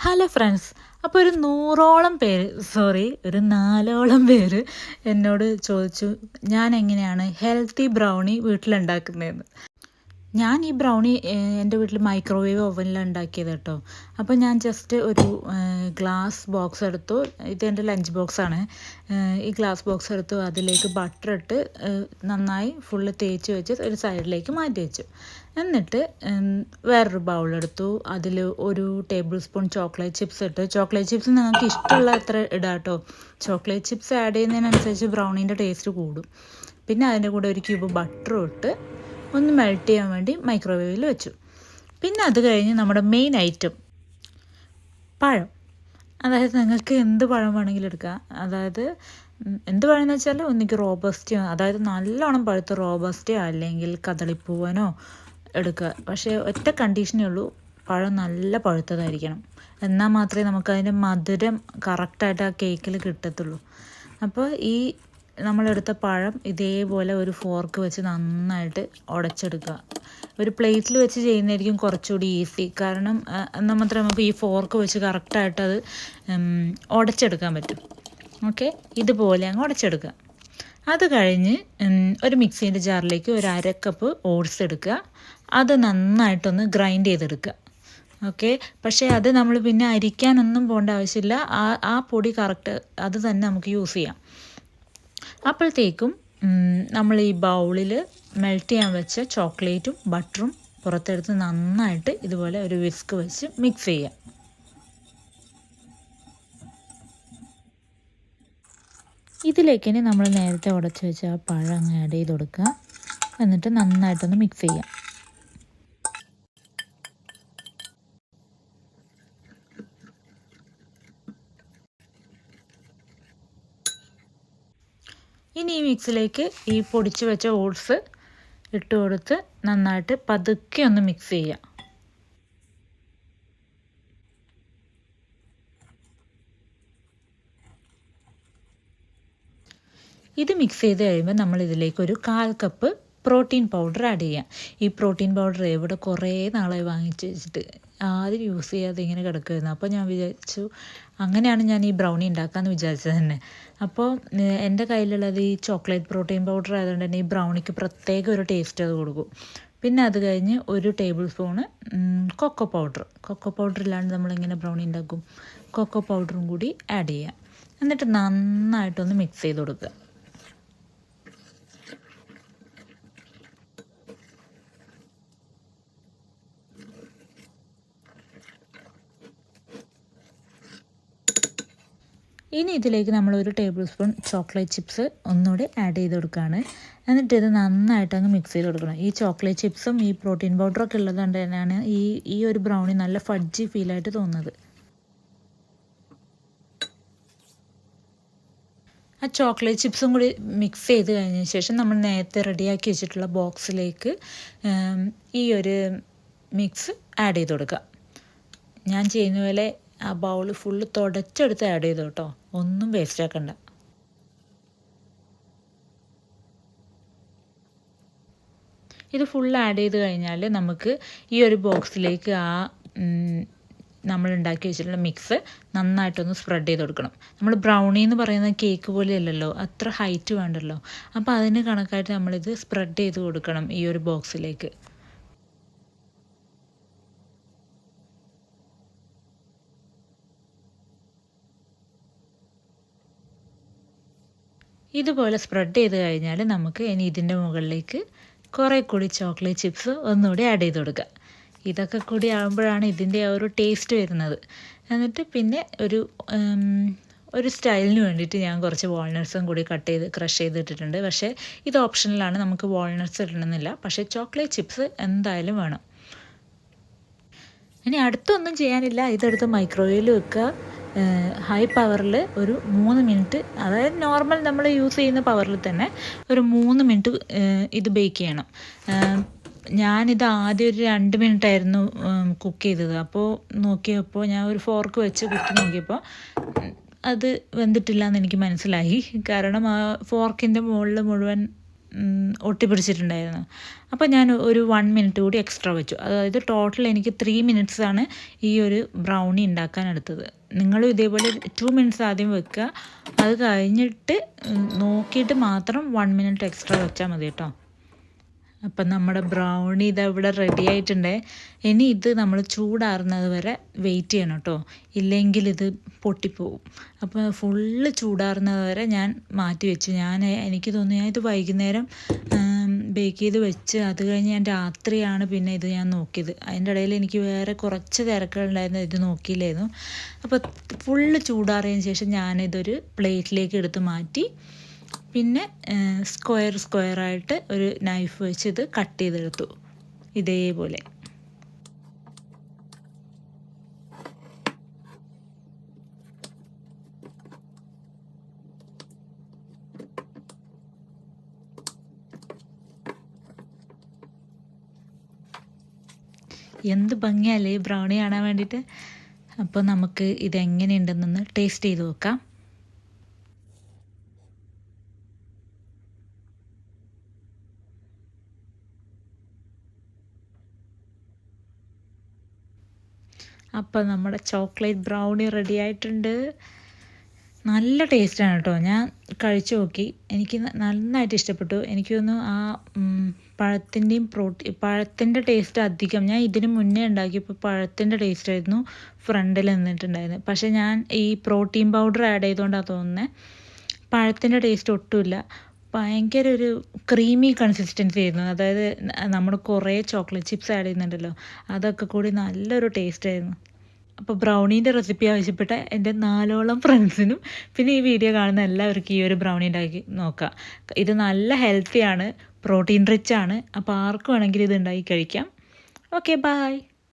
Hello friends. അപ്പോൾ ഒരു 100ഓളം പേര് ഒരു 4ഓളം പേര് എന്നോട് ചോദിച്ചു ഞാൻ എങ്ങനെയാണ് ഹെൽത്തി ബ്രൗണി വീട്ടിലുണ്ടാക്കുന്നതെന്ന്. ഞാൻ ഈ ബ്രൗണി എൻ്റെ വീട്ടിൽ മൈക്രോവേവ് ഓവനിലാണ് ഉണ്ടാക്കിയത് കേട്ടോ. അപ്പോൾ ഞാൻ ജസ്റ്റ് ഒരു ഗ്ലാസ് ബോക്സ് എടുത്തു. ഇതെൻ്റെ ലഞ്ച് ബോക്സാണ്. ഈ ഗ്ലാസ് ബോക്സ് എടുത്തു, അതിലേക്ക് ബട്ടർ ഇട്ട് നന്നായി ഫുള്ള് തേച്ച് വെച്ച് ഒരു സൈഡിലേക്ക് മാറ്റി വെച്ചു. എന്നിട്ട് വേറൊരു ബൗളെടുത്തു. അതിൽ ഒരു ടേബിൾ സ്പൂൺ ചോക്ലേറ്റ് ചിപ്സ് ഇട്ട്. ചോക്ലേറ്റ് ചിപ്സ് നിങ്ങൾക്ക് ഇഷ്ടമുള്ള അത്ര ഇടാം കേട്ടോ. ചോക്ലേറ്റ് ചിപ്സ് ആഡ് ചെയ്യുന്നതിനനുസരിച്ച് ബ്രൗണീൻ്റെ ടേസ്റ്റ് കൂടും. പിന്നെ അതിൻ്റെ കൂടെ ഒരു ക്യൂബ് ബട്ടറും ഇട്ട് ഒന്ന് മെൽറ്റ് ചെയ്യാൻ വേണ്ടി മൈക്രോവേവിൽ വെച്ചു. പിന്നെ അത് കഴിഞ്ഞ് നമ്മുടെ മെയിൻ ഐറ്റം പഴം. അതായത് നിങ്ങൾക്ക് എന്ത് പഴം വേണമെങ്കിലും എടുക്കാം. അതായത് എന്ത് പഴം എന്ന് വെച്ചാൽ ഒന്നിക്ക് റോബസ്റ്റയോ, അതായത് നല്ലോണം പഴുത്ത റോബസ്റ്റയോ അല്ലെങ്കിൽ കദളിപ്പൂവനോ എടുക്കുക. പക്ഷേ ഒറ്റ കണ്ടീഷനേ ഉള്ളൂ, പഴം നല്ല പഴുത്തതായിരിക്കണം. എന്നാൽ മാത്രമേ നമുക്കതിൻ്റെ മധുരം കറക്റ്റായിട്ട് ആ കേക്കിൽ കിട്ടത്തുള്ളൂ. അപ്പോൾ ഈ നമ്മളെടുത്ത പഴം ഇതേപോലെ ഒരു ഫോർക്ക് വെച്ച് നന്നായിട്ട് ഉടച്ചെടുക്കുക. ഒരു പ്ലേറ്റിൽ വെച്ച് ചെയ്യുന്നതായിരിക്കും കുറച്ചുകൂടി ഈസി. കാരണം എന്നാൽ മാത്രമേ നമുക്ക് ഈ ഫോർക്ക് വെച്ച് കറക്റ്റായിട്ട് അത് ഉടച്ചെടുക്കാൻ പറ്റും. ഓക്കെ, ഇതുപോലെ അങ്ങ് ഉടച്ചെടുക്കുക. അത് കഴിഞ്ഞ് ഒരു മിക്സീൻ്റെ ജാറിലേക്ക് ഒരു 1/2 കപ്പ് ഓട്സ് എടുക്കുക. അത് നന്നായിട്ടൊന്ന് ഗ്രൈൻഡ് ചെയ്തെടുക്കുക. ഓക്കെ, പക്ഷേ അത് നമ്മൾ പിന്നെ അരിക്കാനൊന്നും പോകേണ്ട ആവശ്യമില്ല. ആ പൊടി കറക്റ്റ് അത് തന്നെ നമുക്ക് യൂസ് ചെയ്യാം. അപ്പോഴത്തേക്കും നമ്മൾ ഈ ബൗളിൽ മെൽറ്റ് ചെയ്യാൻ വെച്ച ചോക്ലേറ്റും ബട്ടറും പുറത്തെടുത്ത് നന്നായിട്ട് ഇതുപോലെ ഒരു വിസ്ക് വെച്ച് മിക്സ് ചെയ്യുക. ഇതിലേക്ക് ഇനി നമ്മൾ നേരത്തെ ഉടച്ച് വെച്ച ആ പഴം അങ്ങ് ആഡ് ചെയ്ത് കൊടുക്കുക. എന്നിട്ട് നന്നായിട്ടൊന്ന് മിക്സ് ചെയ്യാം. ഇനി ഈ മിക്സിലേക്ക് ഈ പൊടിച്ച് വെച്ച ഓട്സ് ഇട്ട് കൊടുത്ത് നന്നായിട്ട് പതുക്കെ ഒന്ന് മിക്സ് ചെയ്യുക. ഇത് മിക്സ് ചെയ്ത് കഴിയുമ്പോൾ നമ്മൾ ഇതിലേക്ക് ഒരു 1/4 കപ്പ് പ്രോട്ടീൻ പൗഡർ ആഡ് ചെയ്യാം. ഈ പ്രോട്ടീൻ പൗഡർ ഇവിടെ കുറേ നാളായി വാങ്ങിച്ച് വെച്ചിട്ട് ആദ്യം യൂസ് ചെയ്യാതെ ഇങ്ങനെ കിടക്കുമായിരുന്നു. അപ്പോൾ ഞാൻ വിചാരിച്ചു, അങ്ങനെയാണ് ഞാൻ ഈ ബ്രൗണി ഉണ്ടാക്കാമെന്ന് വിചാരിച്ചത് തന്നെ. അപ്പോൾ എൻ്റെ കയ്യിലുള്ളത് ഈ ചോക്ലേറ്റ് പ്രോട്ടീൻ പൗഡർ ആയതുകൊണ്ട് തന്നെ ഈ ബ്രൗണിക്ക് പ്രത്യേക ഒരു ടേസ്റ്റ് അത് കൊടുക്കും. പിന്നെ അത് കഴിഞ്ഞ് ഒരു ടേബിൾ സ്പൂണ് കൊക്കോ പൗഡർ ഇല്ലാണ്ട് നമ്മളെങ്ങനെ ബ്രൗണി ഉണ്ടാക്കും. കൊക്കോ പൗഡറും കൂടി ആഡ് ചെയ്യാം. എന്നിട്ട് നന്നായിട്ടൊന്ന് മിക്സ് ചെയ്ത് കൊടുക്കുക. ഇനി ഇതിലേക്ക് നമ്മൾ ഒരു ടേബിൾ സ്പൂൺ ചോക്ലേറ്റ് ചിപ്സ് ഒന്നുകൂടി ആഡ് ചെയ്ത് കൊടുക്കുകയാണ്. എന്നിട്ട് ഇത് നന്നായിട്ട് അങ്ങ് മിക്സ് ചെയ്ത് കൊടുക്കണം. ഈ ചോക്ലേറ്റ് ചിപ്സും ഈ പ്രോട്ടീൻ പൗഡറൊക്കെ ഉള്ളത് കൊണ്ട് തന്നെയാണ് ഈ ഒരു ബ്രൗണി നല്ല ഫഡ്ജി ഫീലായിട്ട് തോന്നുന്നത്. ആ ചോക്ലേറ്റ് ചിപ്സും കൂടി മിക്സ് ചെയ്ത് കഴിഞ്ഞ ശേഷം നമ്മൾ നേരത്തെ റെഡിയാക്കി വെച്ചിട്ടുള്ള ബോക്സിലേക്ക് ഈ ഒരു മിക്സ് ആഡ് ചെയ്ത് കൊടുക്കുക. ഞാൻ ചെയ്യുന്ന പോലെ ആ ബൗൾ ഫുള്ള് തുടച്ചെടുത്ത് ആഡ് ചെയ്തു കേട്ടോ, ഒന്നും വേസ്റ്റ് ആക്കണ്ട. ഇത് ഫുൾ ആഡ് ചെയ്ത് കഴിഞ്ഞാൽ നമുക്ക് ഈ ഒരു ബോക്സിലേക്ക് നമ്മൾ ഉണ്ടാക്കി വെച്ചിട്ടുള്ള മിക്സ് നന്നായിട്ടൊന്ന് സ്പ്രെഡ് ചെയ്ത് കൊടുക്കണം. നമ്മൾ ബ്രൗണി എന്ന് പറയുന്ന കേക്ക് പോലെയല്ലല്ലോ, അത്ര ഹൈറ്റ് വേണ്ടല്ലോ. അപ്പോൾ അതിന് കണക്കായിട്ട് നമ്മളിത് സ്പ്രെഡ് ചെയ്ത് കൊടുക്കണം ഈ ഒരു ബോക്സിലേക്ക്. ഇതുപോലെ സ്പ്രെഡ് ചെയ്ത് കഴിഞ്ഞാൽ നമുക്ക് ഇനി ഇതിൻ്റെ മുകളിലേക്ക് കുറേ കൂടി ചോക്ലേറ്റ് ചിപ്സ് ഒന്നുകൂടി ആഡ് ചെയ്ത് കൊടുക്കുക. ഇതൊക്കെ കൂടി ആകുമ്പോഴാണ് ഇതിൻ്റെ ആ ഒരു ടേസ്റ്റ് വരുന്നത്. എന്നിട്ട് പിന്നെ ഒരു സ്റ്റൈലിന് വേണ്ടിയിട്ട് ഞാൻ കുറച്ച് വാൾനട്ട്സും കൂടി ക്രഷ് ചെയ്തിട്ടിട്ടുണ്ട്. പക്ഷേ ഇത് ഓപ്ഷണലാണ്, നമുക്ക് വാൾനട്ട്സ് ഇടണമെന്നില്ല. പക്ഷേ ചോക്ലേറ്റ് ചിപ്സ് എന്തായാലും വേണം. ഇനി അടുത്തൊന്നും ചെയ്യാനില്ല, ഇതെടുത്ത് മൈക്രോവേവിൽ വെക്കുക. ഹൈ പവറിൽ ഒരു 3 മിനിറ്റ്, അതായത് നോർമൽ നമ്മൾ യൂസ് ചെയ്യുന്ന പവറിൽ തന്നെ ഒരു 3 മിനിറ്റ് ഇത് ബേക്ക് ചെയ്യണം. ഞാനിത് ആദ്യം ഒരു 2 മിനിറ്റായിരുന്നു കുക്ക് ചെയ്തത്. അപ്പോൾ നോക്കിയപ്പോൾ ഞാൻ ഒരു ഫോർക്ക് വെച്ച് കുത്തി നോക്കിയപ്പോൾ അത് വെന്തിട്ടില്ല എന്ന് എനിക്ക് മനസ്സിലായി. കാരണം ആ ഫോർക്കിൻ്റെ മുകളിൽ മുഴുവൻ ഒട്ടിപ്പിടിച്ചിട്ടുണ്ടായിരുന്നു. അപ്പോൾ ഞാൻ ഒരു 1 മിനിറ്റ് കൂടി എക്സ്ട്രാ വെച്ചു. അതായത് ടോട്ടൽ എനിക്ക് 3 മിനിറ്റ്സാണ് ഈ ഒരു ബ്രൗണി ഉണ്ടാക്കാൻ എടുത്തത്. നിങ്ങളും ഇതേപോലെ 2 മിനിറ്റ്സ് ആദ്യം വെക്കുക. അത് കഴിഞ്ഞിട്ട് നോക്കിയിട്ട് മാത്രം 1 മിനിറ്റ് എക്സ്ട്രാ വെച്ചാൽ മതി കേട്ടോ. അപ്പം നമ്മുടെ ബ്രൗണി ഇവിടെ റെഡി ആയിട്ടുണ്ട്. ഇനി ഇത് നമ്മൾ ചൂടാറുന്നത് വരെ വെയിറ്റ് ചെയ്യണം കേട്ടോ, ഇല്ലെങ്കിൽ ഇത് പൊട്ടിപ്പോവും. അപ്പോൾ ഫുള്ള് ചൂടാറുന്നത് വരെ ഞാൻ മാറ്റി വെച്ചു. എനിക്ക് തോന്നി ഞാൻ ഇത് വൈകുന്നേരം ബേക്ക് ചെയ്ത് വെച്ച് അത് കഴിഞ്ഞ് ഞാൻ രാത്രിയാണ് പിന്നെ ഇത് ഞാൻ നോക്കിയത്. അതിൻ്റെ ഇടയിൽ എനിക്ക് വേറെ കുറച്ച് തിരക്കുകളുണ്ടായിരുന്നു, ഇത് നോക്കിയില്ലായിരുന്നു. അപ്പോൾ ഫുള്ള് ചൂടാറിയതിന് ശേഷം ഞാനിതൊരു പ്ലേറ്റിലേക്ക് എടുത്ത് മാറ്റി. പിന്നെ സ്ക്വയറായിട്ട് ഒരു നൈഫ് വെച്ച് ഇത് കട്ട് ചെയ്തെടുത്തു ഇതേപോലെ. എന്ത് ഭംഗിയല്ലേ ഈ ബ്രൗണി കാണാൻ വേണ്ടിയിട്ട്. അപ്പോൾ നമുക്ക് ഇതെങ്ങനെയുണ്ടെന്നൊന്ന് ടേസ്റ്റ് ചെയ്ത് നോക്കാം. അപ്പോൾ നമ്മുടെ ചോക്ലേറ്റ് ബ്രൗണി റെഡി ആയിട്ടുണ്ട്. നല്ല ടേസ്റ്റാണ് കേട്ടോ. ഞാൻ കഴിച്ചു നോക്കി, എനിക്ക് നന്നായിട്ട് ഇഷ്ടപ്പെട്ടു. എനിക്ക് തോന്നുന്നു ആ പഴത്തിൻ്റെ ടേസ്റ്റ് അധികം. ഞാൻ ഇതിന് മുന്നേ ഉണ്ടാക്കിയപ്പോൾ പഴത്തിൻ്റെ ടേസ്റ്റ് ആയിരുന്നു ഫ്രണ്ടിൽ നിന്നിട്ടുണ്ടായിരുന്നത്. പക്ഷേ ഞാൻ ഈ പ്രോട്ടീൻ പൗഡർ ആഡ് ചെയ്തുകൊണ്ടാണ് തോന്നുന്നത്, പഴത്തിൻ്റെ ടേസ്റ്റ് ഒട്ടുമില്ല. ഭയങ്കര ഒരു ക്രീമി കൺസിസ്റ്റൻസി ആയിരുന്നു. അതായത് നമ്മൾ കുറേ ചോക്ലേറ്റ് ചിപ്സ് ആഡ് ചെയ്യുന്നുണ്ടല്ലോ, അതൊക്കെ കൂടി നല്ലൊരു ടേസ്റ്റ് ആയിരുന്നു. അപ്പോൾ ബ്രൗണീൻ്റെ റെസിപ്പി ആവശ്യപ്പെട്ട എൻ്റെ 4ഓളം ഫ്രണ്ട്സിനും പിന്നെ ഈ വീഡിയോ കാണുന്ന എല്ലാവർക്കും ഈ ഒരു ബ്രൗണി ഉണ്ടാക്കി നോക്കാം. ഇത് നല്ല ഹെൽത്തിയാണ്, പ്രോട്ടീൻ റിച്ച് ആണ്. അപ്പോൾ ആർക്കും വേണമെങ്കിലും ഇത് ഉണ്ടാക്കി കഴിക്കാം. Okay, by.